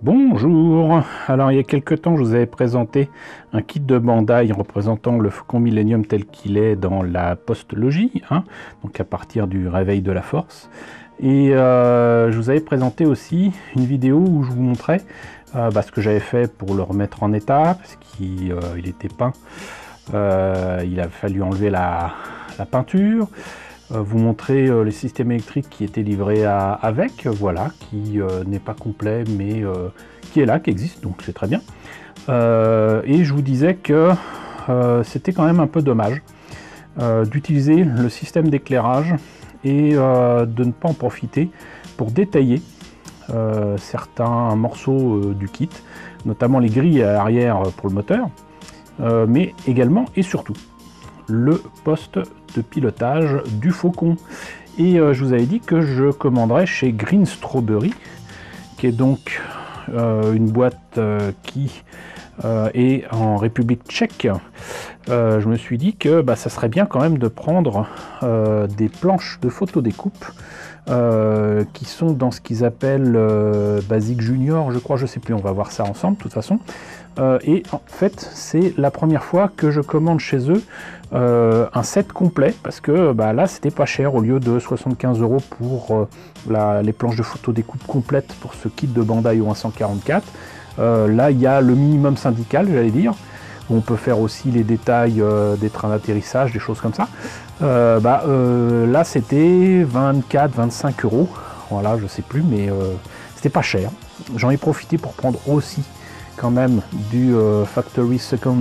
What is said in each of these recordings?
Bonjour. Alors il y a quelques temps je vous avais présenté un kit de Bandai représentant le Faucon Millenium tel qu'il est dans la postlogie, hein, donc à partir du réveil de la force. Et je vous avais présenté aussi une vidéo où je vous montrais ce que j'avais fait pour le remettre en état, parce qu'il était peint. Il a fallu enlever la peinture. Vous montrer les systèmes électriques qui étaient livrés avec, voilà, qui n'est pas complet mais qui est là, qui existe, donc c'est très bien. Et je vous disais que c'était quand même un peu dommage d'utiliser le système d'éclairage et de ne pas en profiter pour détailler certains morceaux du kit, notamment les grilles à l'arrière pour le moteur, mais également et surtout le poste de pilotage du Faucon. Et je vous avais dit que je commanderais chez Green Strawberry, qui est donc une boîte qui est en République tchèque. Je me suis dit que ça serait bien quand même de prendre des planches de photodécoupe qui sont dans ce qu'ils appellent Basic Junior, je crois, je sais plus, on va voir ça ensemble de toute façon. Et en fait c'est la première fois que je commande chez eux un set complet, parce que là c'était pas cher, au lieu de 75 € pour les planches de photodécoupe complètes pour ce kit de Bandai au 144. Là il y a le minimum syndical, j'allais dire, où on peut faire aussi les détails des trains d'atterrissage, des choses comme ça. Là c'était 24-25 €, voilà, je sais plus, mais c'était pas cher. J'en ai profité pour prendre aussi quand même du Factory Second,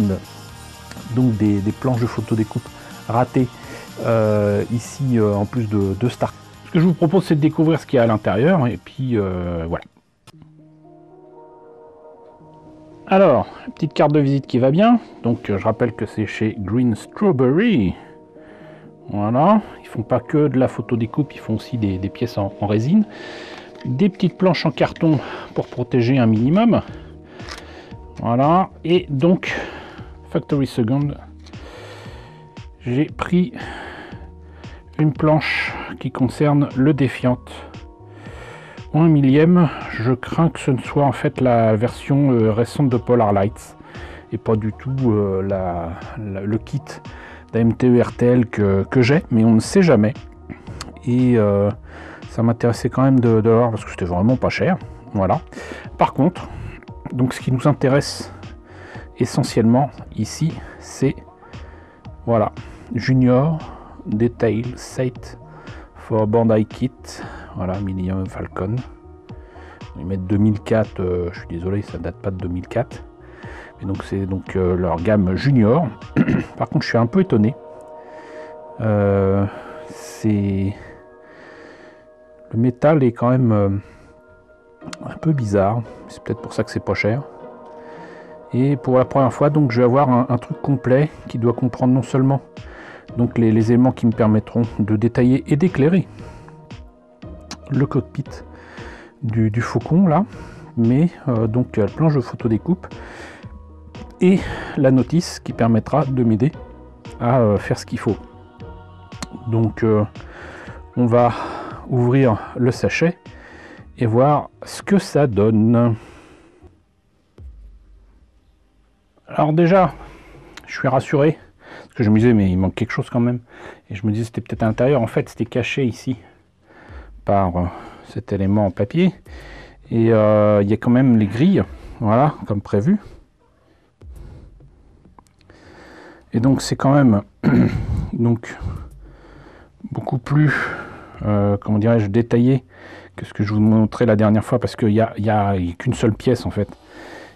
donc des planches de photodécoupe ratées ici, en plus de Star. Ce que je vous propose, c'est de découvrir ce qu'il y a à l'intérieur, et puis voilà. Alors, petite carte de visite qui va bien, donc je rappelle que c'est chez Green Strawberry. Voilà, ils font pas que de la photodécoupe, ils font aussi des pièces en résine. Des petites planches en carton pour protéger un minimum. Voilà, et donc Factory Second, j'ai pris une planche qui concerne le Defiant en 1 millième. Je crains que ce ne soit en fait la version récente de Polar Lights et pas du tout le kit d'AMTE RTL que j'ai, mais on ne sait jamais. Et ça m'intéressait quand même de voir, parce que c'était vraiment pas cher. Voilà. Par contre, donc ce qui nous intéresse essentiellement ici, c'est voilà, Junior Detail Set for Bandai Kit, voilà, Millennium Falcon. Ils mettent 2004, je suis désolé, ça date pas de 2004, mais donc c'est donc leur gamme Junior. Par contre, je suis un peu étonné. Le métal est quand même un peu bizarre, c'est peut-être pour ça que c'est pas cher. Et pour la première fois, donc je vais avoir un truc complet qui doit comprendre non seulement donc les éléments qui me permettront de détailler et d'éclairer le cockpit du Faucon là, mais donc la planche de photodécoupe et la notice qui permettra de m'aider à faire ce qu'il faut. Donc on va ouvrir le sachet et voir ce que ça donne. Alors déjà, je suis rassuré, parce que je me disais mais il manque quelque chose quand même, et je me disais c'était peut-être à l'intérieur. En fait c'était caché ici par cet élément en papier, et il y a quand même les grilles, voilà, comme prévu. Et donc c'est quand même donc beaucoup plus comment dirais-je, détaillé que ce que je vous montrais la dernière fois, parce qu'il y a qu'une seule pièce en fait,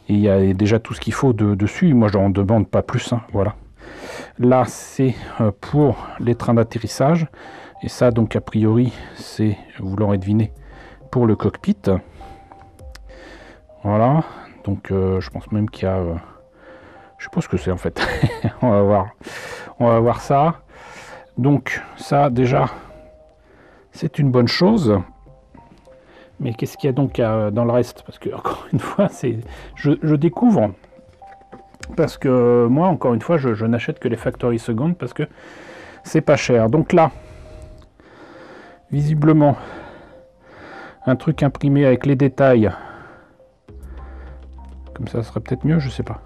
et il y a déjà tout ce qu'il faut dessus. Moi j'en demande pas plus, hein, voilà. Là c'est pour les trains d'atterrissage, et ça donc a priori c'est, vous l'aurez deviné, pour le cockpit. Voilà, donc je pense même qu'il y a je sais pas ce que c'est en fait. on va voir ça. Donc ça déjà c'est une bonne chose. Mais qu'est-ce qu'il y a donc dans le reste? Parce que encore une fois, je découvre, parce que moi encore une fois je n'achète que les Factory Second parce que c'est pas cher. Donc là, visiblement, un truc imprimé avec les détails Comme ça serait peut-être mieux, je sais pas.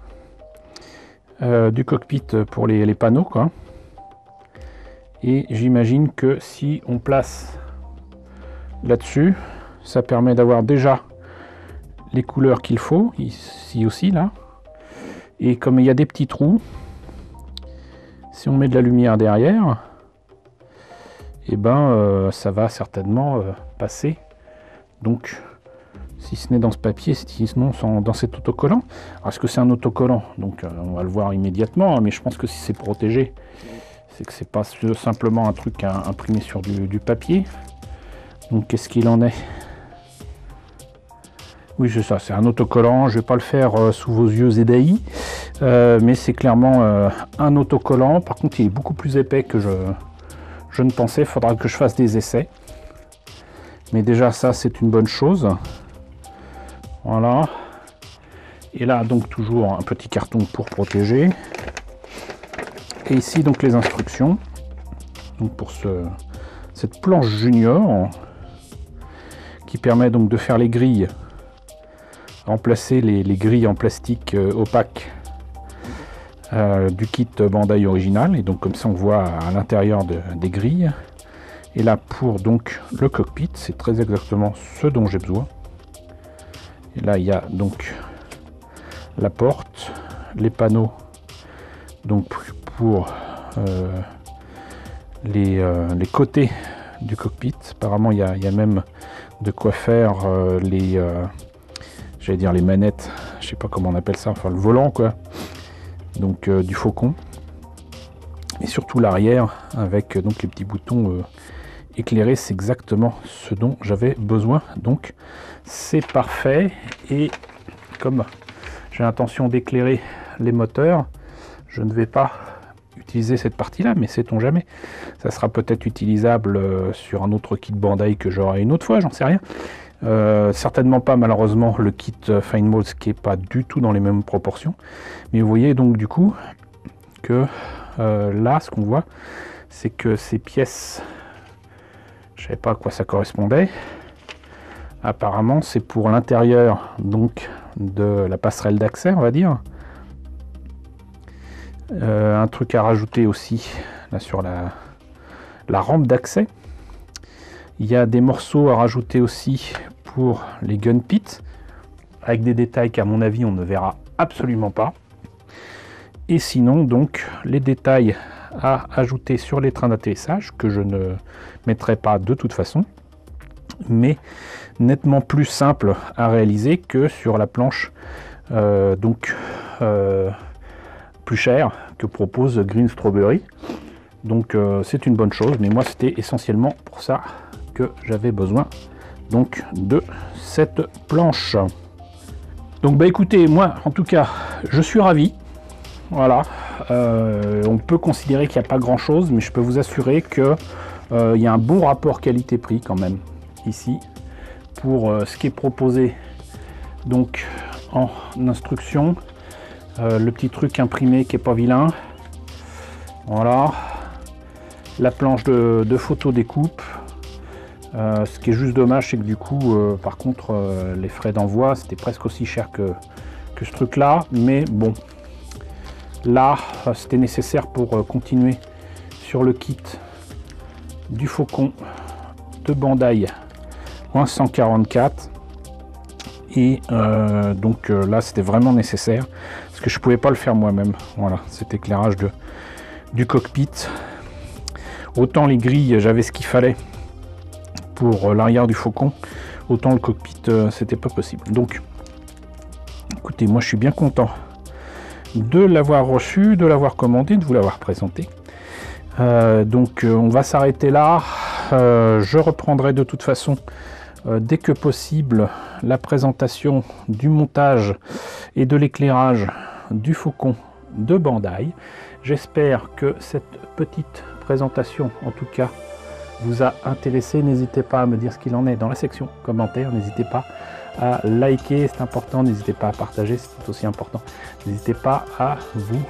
Du cockpit pour les panneaux, quoi. Et j'imagine que si on place là-dessus, ça permet d'avoir déjà les couleurs qu'il faut, ici aussi, là. Et comme il y a des petits trous, si on met de la lumière derrière, et ben ça va certainement passer. Donc, si ce n'est dans ce papier, sinon dans cet autocollant. Alors, est-ce que c'est un autocollant? Donc, on va le voir immédiatement, mais je pense que si c'est protégé, c'est que c'est pas simplement un truc imprimé sur du papier. Donc, qu'est-ce qu'il en est? Oui, c'est ça, c'est un autocollant. Je vais pas le faire sous vos yeux ébahis, mais c'est clairement un autocollant. Par contre, il est beaucoup plus épais que je ne pensais. Il faudra que je fasse des essais. Mais déjà, ça, c'est une bonne chose. Voilà. Et là, donc, toujours un petit carton pour protéger. Et ici, donc, les instructions. Donc, pour cette planche junior, qui permet donc de faire les grilles, remplacer les grilles en plastique opaque du kit Bandai original. Et donc, comme ça, on voit à l'intérieur des grilles. Et là, pour donc le cockpit, c'est très exactement ce dont j'ai besoin. Et là, il y a donc la porte, les panneaux, donc pour les côtés du cockpit. Apparemment, il y a même de quoi faire j'allais dire les manettes, je sais pas comment on appelle ça, enfin le volant, quoi. Donc du Faucon. Et surtout l'arrière, avec donc les petits boutons éclairés, c'est exactement ce dont j'avais besoin. Donc c'est parfait. Et comme j'ai l'intention d'éclairer les moteurs, je ne vais pas utiliser cette partie là, mais sait-on jamais, ça sera peut-être utilisable sur un autre kit Bandai que j'aurai une autre fois, j'en sais rien. Certainement pas malheureusement le kit Fine Molds, qui est pas du tout dans les mêmes proportions. Mais vous voyez donc du coup que là, ce qu'on voit, c'est que ces pièces, je savais pas à quoi ça correspondait. Apparemment, c'est pour l'intérieur donc de la passerelle d'accès, on va dire. Un truc à rajouter aussi là sur la rampe d'accès. Il y a des morceaux à rajouter aussi pour les gun pits, avec des détails qu'à mon avis on ne verra absolument pas. Et sinon donc les détails à ajouter sur les trains d'atterrissage, que je ne mettrai pas de toute façon, mais nettement plus simple à réaliser que sur la planche plus chère que propose Green Strawberry. Donc c'est une bonne chose, mais moi c'était essentiellement pour ça que j'avais besoin donc de cette planche. Donc bah écoutez, moi en tout cas je suis ravi. Voilà, on peut considérer qu'il n'y a pas grand chose, mais je peux vous assurer que il y a un bon rapport qualité-prix quand même ici pour ce qui est proposé donc en instruction. Le petit truc imprimé qui est pas vilain, voilà, la planche de photo découpe. Ce qui est juste dommage, c'est que du coup par contre les frais d'envoi c'était presque aussi cher que ce truc là, mais bon, là c'était nécessaire pour continuer sur le kit du Faucon de Bandai en 144. Et donc là c'était vraiment nécessaire parce que je pouvais pas le faire moi-même. Voilà, cet éclairage du cockpit, autant les grilles j'avais ce qu'il fallait pour l'arrière du Faucon, autant le cockpit c'était pas possible. Donc écoutez, moi je suis bien content de l'avoir reçu, de l'avoir commandé, de vous l'avoir présenté. Donc on va s'arrêter là. Je reprendrai de toute façon dès que possible la présentation du montage et de l'éclairage du Faucon de Bandai. J'espère que cette petite présentation en tout cas vous a intéressé. N'hésitez pas à me dire ce qu'il en est dans la section commentaires. N'hésitez pas à liker, c'est important. N'hésitez pas à partager, c'est aussi important. N'hésitez pas à vous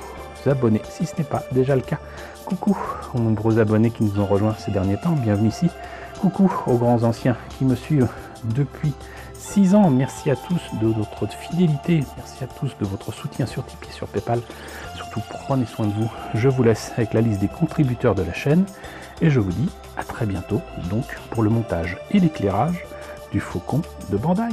abonner si ce n'est pas déjà le cas. Coucou aux nombreux abonnés qui nous ont rejoints ces derniers temps, bienvenue ici. Coucou aux grands anciens qui me suivent depuis 6 ans. Merci à tous de votre fidélité, merci à tous de votre soutien sur Tipeee, sur Paypal. Surtout, prenez soin de vous. Je vous laisse avec la liste des contributeurs de la chaîne et je vous dis à très bientôt donc pour le montage et l'éclairage du Faucon de Bandai.